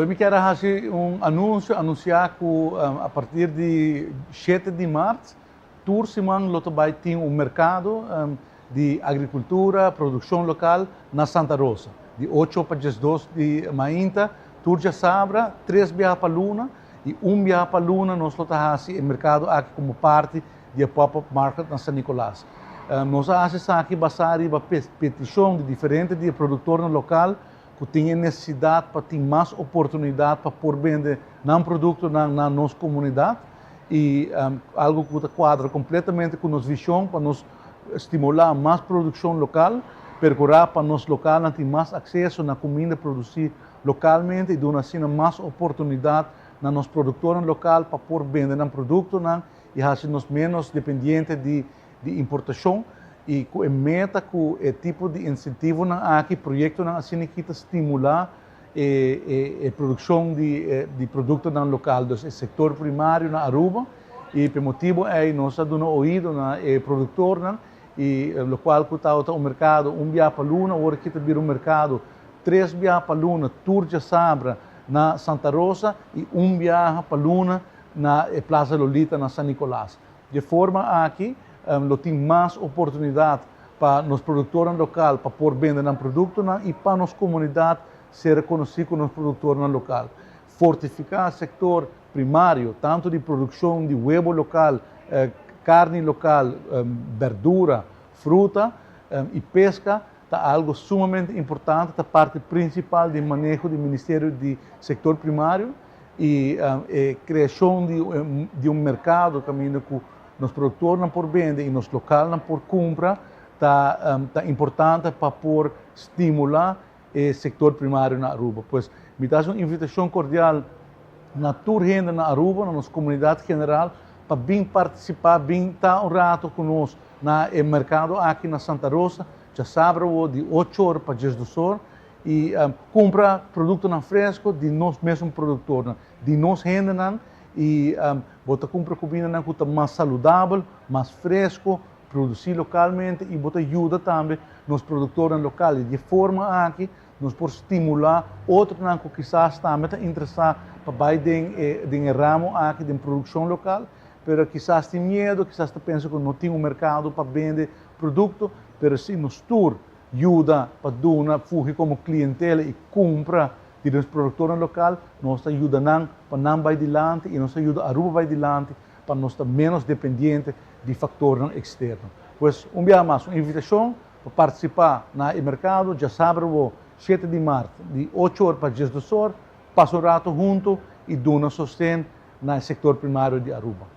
Eu me quero fazer anunciar que a partir de 7 de março, toda semana vai ter mercado de agricultura, produção local na Santa Rosa. De 8 para 12 de maio, turja sabra, 3 viagens para Luna e 1 viagem para Luna nós vamos fazer o mercado aqui como parte do pop-up market na São Nicolás. Nós fazemos aqui basado na petição de diferentes produtores locais que têm necessidade para ter mais oportunidade para pôr vender um produto na nossa comunidade e algo que quadra completamente com nossa visão para nos estimular mais produção local, percorrer para nós local ter mais acesso na comida produzida localmente e dar assim mais oportunidade na nossa produtora local para pôr vender um produto e fazer-nos menos dependentes de importação e com a meta com o tipo de incentivo aqui projeto assim que estimular a produção de produtos local do setor primário na Aruba e por motivo é nós dando ouvido na produtor e o qual que está o mercado viagem para Luna agora que está o mercado 3 viagens para Luna turja sabra na Santa Rosa e 1 viagem para Luna na Plaza Lolita na São Nicolás. De forma aqui tem mais oportunidade para os produtores locais para pôr vender um produto e para a nossa comunidade ser reconhecido como produtor local. Fortificar o setor primário, tanto de produção de huevo local, carne local, verdura, fruta e pesca, é algo sumamente importante, é parte principal do manejo do Ministério do Setor Primário e a criação de mercado caminho que os produtores não por vender e nos locais não por compra está importante para por estimular o setor primário na Aruba. Pois me dá uma invitação cordial na toda gente na Aruba, na nossa comunidade general, para vir participar, vir estar um rato conosco no mercado aqui na Santa Rosa, já sabe, de 8 horas para 12 horas, e comprar produto fresco de nós mesmos produtores, de nós gente e bota compra comida que está mais saudável, mais fresco, produzir localmente e bota ajuda também nos produtores locais de forma aqui nós por estimular outros que quizás também está interessado para vai de ramo aqui de produção local, pero quizás tem medo, quizás está pensando que não tem mercado para vender produto, pero se nos tour ajuda para dar fugir como clientela e compra de los produtores locais, nos ajuda para não vai adiante e nos ajuda a Aruba vai adiante para nós estar menos dependente de fatores externos. Pois, dia mais, uma invitação para participar no mercado, já sabe, 7 de março, de 8 horas para 12 horas, passa um rato junto e dá sustento no setor primário de Aruba.